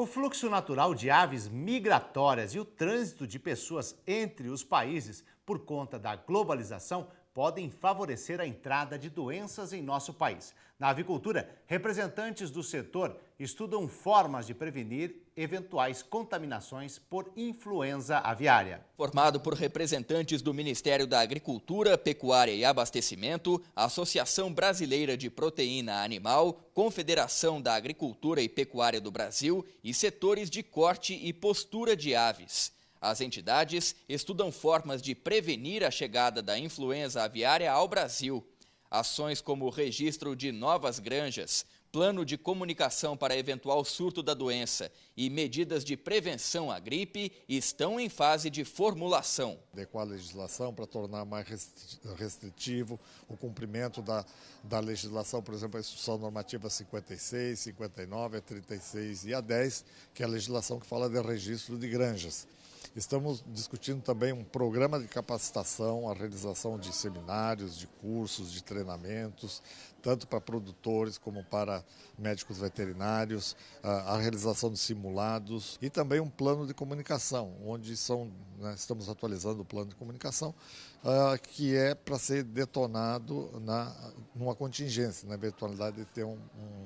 fluxo natural de aves migratórias e o trânsito de pessoas entre os países por conta da globalização podem favorecer a entrada de doenças em nosso país. Na avicultura, representantes do setor estudam formas de prevenir eventuais contaminações por influenza aviária. Formado por representantes do Ministério da Agricultura, Pecuária e Abastecimento, Associação Brasileira de Proteína Animal, Confederação da Agricultura e Pecuária do Brasil e setores de corte e postura de aves. As entidades estudam formas de prevenir a chegada da influenza aviária ao Brasil. Ações como o registro de novas granjas, plano de comunicação para eventual surto da doença e medidas de prevenção à gripe estão em fase de formulação. Adequar a legislação para tornar mais restritivo o cumprimento da legislação, por exemplo, a Instrução Normativa 56, 59, a 36 e a 10, que é a legislação que fala de registro de granjas. Estamos discutindo também um programa de capacitação, a realização de seminários, de cursos, de treinamentos, tanto para produtores como para médicos veterinários, a realização de simulados e também um plano de comunicação, onde estamos atualizando o plano de comunicação, que é para ser detonado numa contingência, na eventualidade de ter um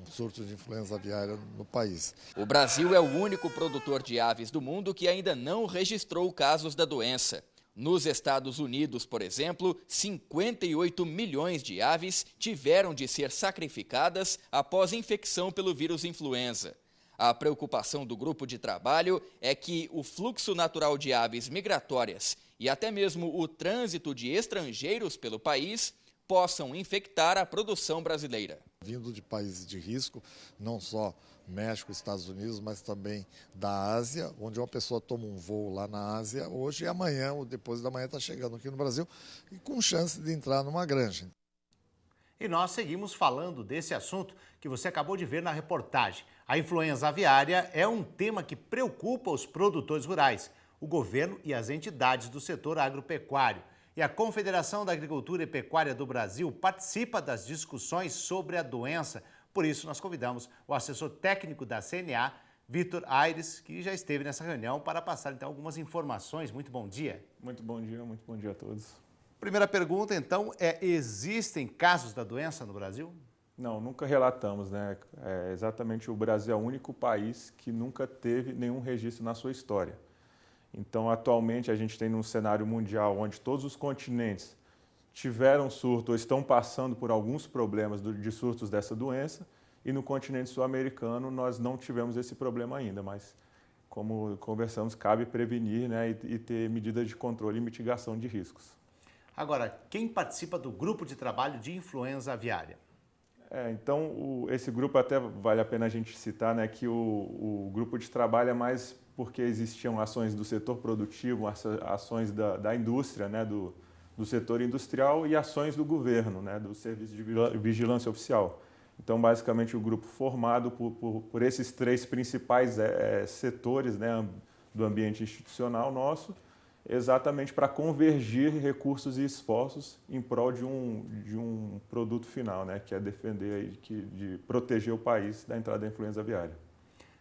surto de influenza aviária no país. O Brasil é o único produtor de aves do mundo que ainda não registrou casos da doença. Nos Estados Unidos, por exemplo, 58 milhões de aves tiveram de ser sacrificadas após infecção pelo vírus influenza. A preocupação do grupo de trabalho é que o fluxo natural de aves migratórias e até mesmo o trânsito de estrangeiros pelo país possam infectar a produção brasileira. Vindo de países de risco, não só México, Estados Unidos, mas também da Ásia, onde uma pessoa toma um voo lá na Ásia, hoje e amanhã, ou depois da manhã, está chegando aqui no Brasil e com chance de entrar numa granja. E nós seguimos falando desse assunto que você acabou de ver na reportagem. A influenza aviária é um tema que preocupa os produtores rurais, o governo e as entidades do setor agropecuário. E a Confederação da Agricultura e Pecuária do Brasil participa das discussões sobre a doença. Por isso, nós convidamos o assessor técnico da CNA, Vitor Aires, que já esteve nessa reunião para passar então algumas informações. Muito bom dia. Muito bom dia a todos. Primeira pergunta, então, existem casos da doença no Brasil? Não, nunca relatamos, né? Exatamente, o Brasil é o único país que nunca teve nenhum registro na sua história. Então, atualmente, a gente tem num cenário mundial onde todos os continentes tiveram surto ou estão passando por alguns problemas de surtos dessa doença, e no continente sul-americano nós não tivemos esse problema ainda, mas como conversamos, cabe prevenir, né, e ter medidas de controle e mitigação de riscos. Agora, quem participa do grupo de trabalho de influenza aviária? Então, esse grupo até vale a pena a gente citar, né, que o grupo de trabalho é mais porque existiam ações do setor produtivo, ações da indústria, né, do setor industrial e ações do governo, né, do Serviço de Vigilância Oficial. Então, basicamente, o grupo formado por esses três principais setores, né, do ambiente institucional nosso, exatamente para convergir recursos e esforços em prol de um produto final, né, que é defender, de proteger o país da entrada da influenza aviária.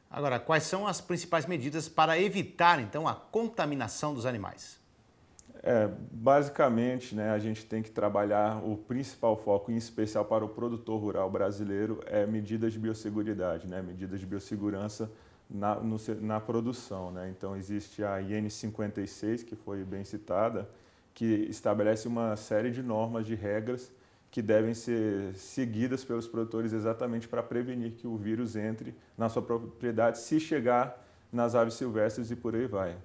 Agora, quais são as principais medidas para evitar, então, a contaminação dos animais? Basicamente, né, a gente tem que trabalhar o principal foco, em especial para o produtor rural brasileiro, medidas de biosseguridade, né, medidas de biossegurança na produção, né? Então, existe a IN 56, que foi bem citada, que estabelece uma série de normas, de regras que devem ser seguidas pelos produtores exatamente para prevenir que o vírus entre na sua propriedade, se chegar nas aves silvestres e por aí vai.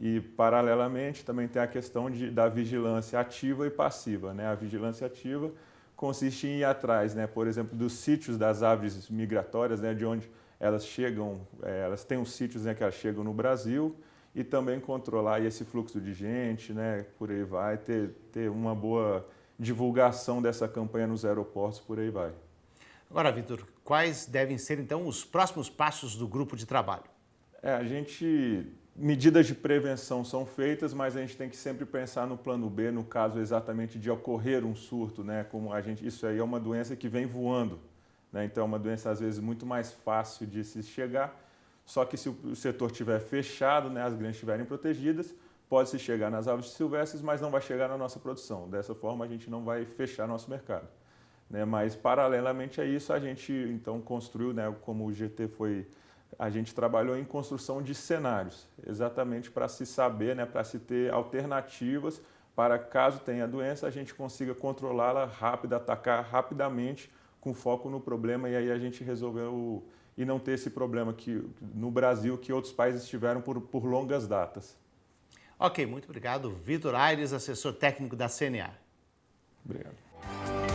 E, paralelamente, também tem a questão da vigilância ativa e passiva, né? A vigilância ativa consiste em ir atrás, né, por exemplo, dos sítios das aves migratórias, né, de onde elas chegam, elas têm os sítios, né, que elas chegam no Brasil, e também controlar esse fluxo de gente, né, por aí vai, ter uma boa divulgação dessa campanha nos aeroportos, por aí vai. Agora, Vitor, quais devem ser, então, os próximos passos do grupo de trabalho? Medidas de prevenção são feitas, mas a gente tem que sempre pensar no plano B, no caso exatamente de ocorrer um surto, né? Isso aí é uma doença que vem voando, né? Então é uma doença às vezes muito mais fácil de se chegar, Só que se o setor estiver fechado, né, as granjas estiverem protegidas, pode-se chegar nas aves silvestres, mas não vai chegar na nossa produção. Dessa forma, a gente não vai fechar nosso mercado. Né? Mas, paralelamente a isso, a gente então construiu, né, como o GT foi, a gente trabalhou em construção de cenários, exatamente para se saber, né, para se ter alternativas para caso tenha doença, a gente consiga controlá-la rápido, atacar rapidamente com foco no problema, e aí a gente resolveu e não ter esse problema que, no Brasil que outros países tiveram por longas datas. Ok, muito obrigado. Vitor Aires, assessor técnico da CNA. Obrigado.